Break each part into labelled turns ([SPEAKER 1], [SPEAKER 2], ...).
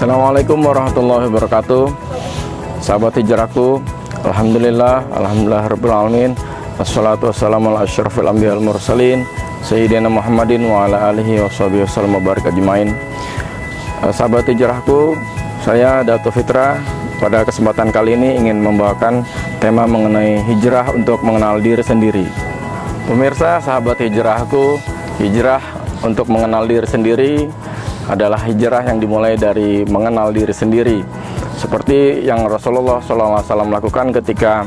[SPEAKER 1] Assalamualaikum warahmatullahi wabarakatuh. Sahabat hijrahku, Alhamdulillah Rabbil Alamin. Wassalatu wassalamu ala asyrafil anbiya wal mursalin Sayyidina Muhammadin wa ala alihi wa sahbihi wasallam wa barik ajmain. Sahabat hijrahku, saya Dato Fitra. Pada kesempatan kali ini ingin membawakan tema mengenai hijrah untuk mengenal diri sendiri. Pemirsa, sahabat hijrahku, hijrah untuk mengenal diri sendiri adalah hijrah yang dimulai dari mengenal diri sendiri, seperti yang Rasulullah SAW lakukan ketika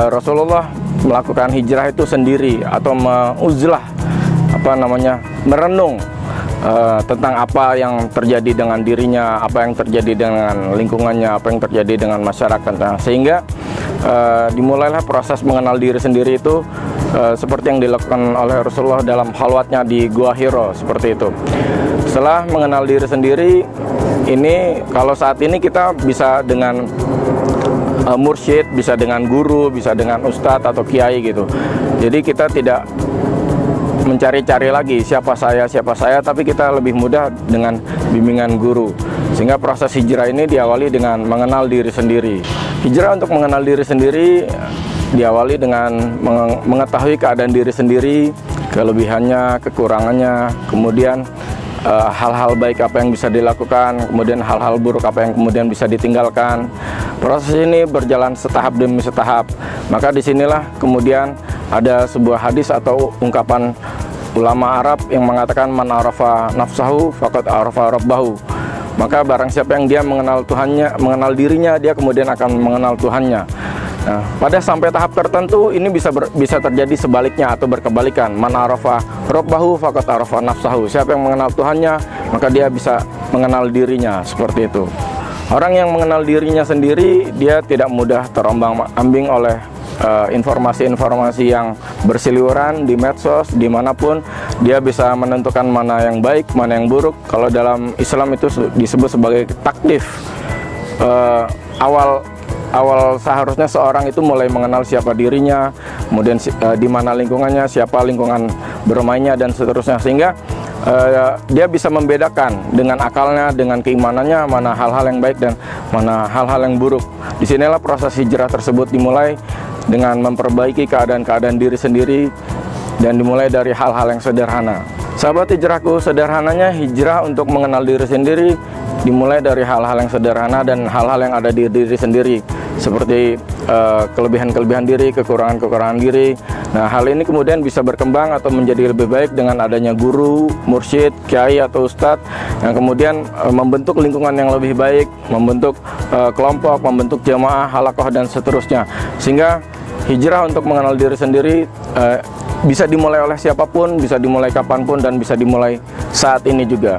[SPEAKER 1] Rasulullah melakukan hijrah itu sendiri atau menguzlah, merenung tentang apa yang terjadi dengan dirinya, apa yang terjadi dengan lingkungannya, apa yang terjadi dengan masyarakatnya, sehingga dimulailah proses mengenal diri sendiri itu seperti yang dilakukan oleh Rasulullah dalam khalwatnya di Gua Hiro, seperti itu. Setelah mengenal diri sendiri ini, kalau saat ini kita bisa dengan mursyid, bisa dengan guru, bisa dengan ustadz atau kiai gitu. Jadi kita tidak mencari-cari lagi siapa saya, tapi kita lebih mudah dengan bimbingan guru. Sehingga proses hijrah ini diawali dengan mengenal diri sendiri. Hijrah untuk mengenal diri sendiri diawali dengan mengetahui keadaan diri sendiri, kelebihannya, kekurangannya, kemudian hal-hal baik apa yang bisa dilakukan, kemudian hal-hal buruk apa yang kemudian bisa ditinggalkan. Proses ini berjalan setahap demi setahap. Maka disinilah kemudian ada sebuah hadis atau ungkapan ulama Arab yang mengatakan man arafa nafsahu faqad arafa rabbahu. Maka barang siapa yang dia mengenal Tuhannya, mengenal dirinya, dia kemudian akan mengenal Tuhannya. Nah, pada sampai tahap tertentu ini bisa terjadi sebaliknya atau berkebalikan. Man arafa rabbahu faqad arafa nafsahu. Siapa yang mengenal Tuhannya, maka dia bisa mengenal dirinya, seperti itu. Orang yang mengenal dirinya sendiri, dia tidak mudah terombang-ambing oleh informasi-informasi yang berseliweran di medsos, dimanapun. Dia bisa menentukan mana yang baik, mana yang buruk. Kalau dalam Islam itu disebut sebagai takdif. Awal seharusnya seorang itu mulai mengenal siapa dirinya, kemudian di mana lingkungannya, siapa lingkungan bermainnya, dan seterusnya, sehingga dia bisa membedakan dengan akalnya, dengan keimanannya, mana hal-hal yang baik dan mana hal-hal yang buruk. Disinilah proses hijrah tersebut dimulai dengan memperbaiki keadaan-keadaan diri sendiri, dan dimulai dari hal-hal yang sederhana. Sahabat hijrahku, sederhananya hijrah untuk mengenal diri sendiri dimulai dari hal-hal yang sederhana dan hal-hal yang ada di diri sendiri, seperti kelebihan-kelebihan diri, kekurangan-kekurangan diri. Nah, hal ini kemudian bisa berkembang atau menjadi lebih baik dengan adanya guru, mursyid, kiai atau ustadz yang kemudian membentuk lingkungan yang lebih baik, membentuk kelompok, membentuk jamaah, halaqah, dan seterusnya. Sehingga hijrah untuk mengenal diri sendiri bisa dimulai oleh siapapun, bisa dimulai kapanpun, dan bisa dimulai saat ini juga.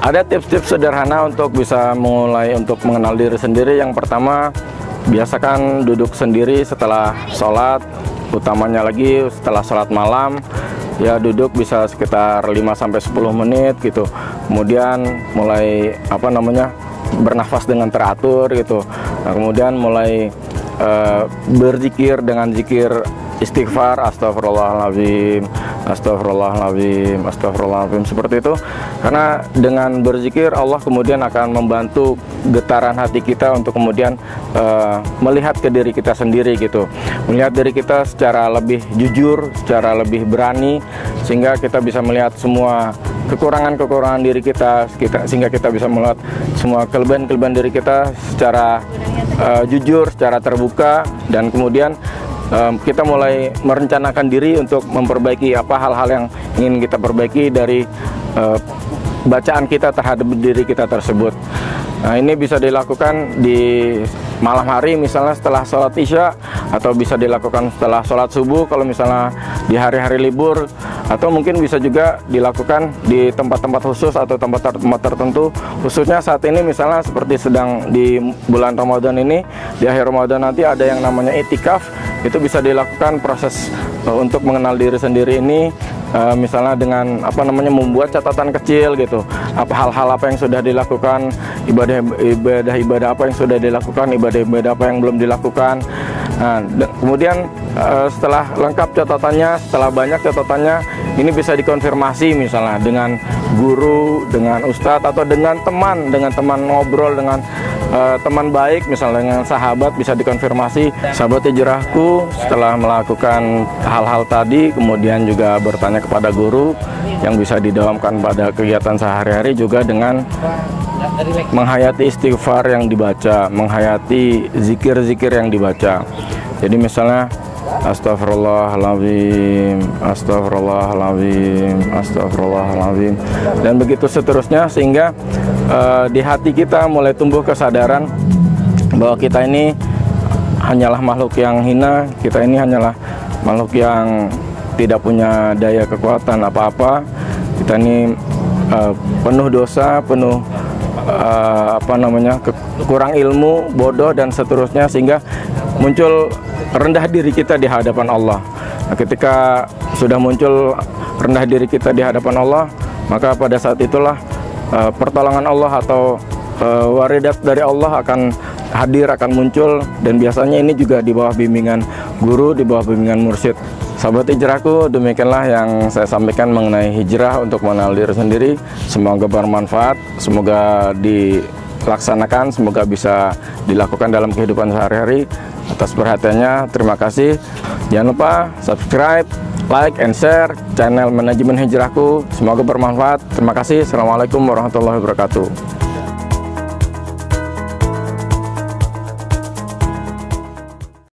[SPEAKER 1] Ada tips-tips sederhana untuk bisa mulai untuk mengenal diri sendiri. Yang pertama, biasakan duduk sendiri setelah sholat, utamanya lagi setelah sholat malam. Ya, duduk bisa sekitar 5-10 menit gitu. Kemudian mulai bernafas dengan teratur gitu. Nah, kemudian mulai berzikir dengan zikir istighfar, astagfirullahaladzim, astagfirullahaladzim, astagfirullahaladzim, seperti itu. Karena dengan berzikir Allah kemudian akan membantu getaran hati kita untuk kemudian melihat ke diri kita sendiri gitu, melihat diri kita secara lebih jujur, secara lebih berani, sehingga kita bisa melihat semua kekurangan-kekurangan diri kita, sehingga kita bisa melihat semua kelebihan-kelebihan diri kita secara jujur, secara terbuka, dan kemudian kita mulai merencanakan diri untuk memperbaiki apa hal-hal yang ingin kita perbaiki dari bacaan kita terhadap diri kita tersebut. Nah, ini bisa dilakukan di malam hari, misalnya setelah sholat isya, atau bisa dilakukan setelah sholat subuh kalau misalnya di hari-hari libur, atau mungkin bisa juga dilakukan di tempat-tempat khusus atau tempat-tempat tertentu, khususnya saat ini misalnya seperti sedang di bulan Ramadan ini, di akhir Ramadan nanti ada yang namanya i'tikaf. Itu bisa dilakukan proses untuk mengenal diri sendiri ini, misalnya dengan membuat catatan kecil gitu, hal-hal apa yang sudah dilakukan, ibadah apa yang sudah dilakukan, ibadah apa yang belum dilakukan. Nah, kemudian setelah lengkap catatannya, setelah banyak catatannya, ini bisa dikonfirmasi misalnya dengan guru, dengan ustadz, atau dengan teman ngobrol, dengan teman baik, misalnya dengan sahabat, bisa dikonfirmasi. Sahabat hijrahku setelah melakukan hal-hal tadi, kemudian juga bertanya kepada guru yang bisa didawamkan pada kegiatan sehari-hari, juga dengan menghayati istighfar yang dibaca, menghayati zikir-zikir yang dibaca. Jadi misalnya astagfirullahaladzim, astagfirullahaladzim, astagfirullahaladzim, dan begitu seterusnya, sehingga di hati kita mulai tumbuh kesadaran bahwa kita ini hanyalah makhluk yang hina, kita ini hanyalah makhluk yang tidak punya daya kekuatan apa-apa, kita ini penuh dosa, penuh kurang ilmu, bodoh, dan seterusnya, sehingga muncul rendah diri kita di hadapan Allah. Nah, ketika sudah muncul rendah diri kita di hadapan Allah, maka pada saat itulah pertolongan Allah atau waridat dari Allah akan hadir, akan muncul, dan biasanya ini juga di bawah bimbingan guru, di bawah bimbingan mursyid. Sahabat hijrahku, demikianlah yang saya sampaikan mengenai hijrah untuk mengenal diri sendiri. Semoga bermanfaat, semoga dilaksanakan, semoga bisa dilakukan dalam kehidupan sehari-hari. Atas perhatiannya, terima kasih. Jangan lupa subscribe, like, and share channel Manajemen Hijrahku. Semoga bermanfaat. Terima kasih. Assalamualaikum warahmatullahi wabarakatuh.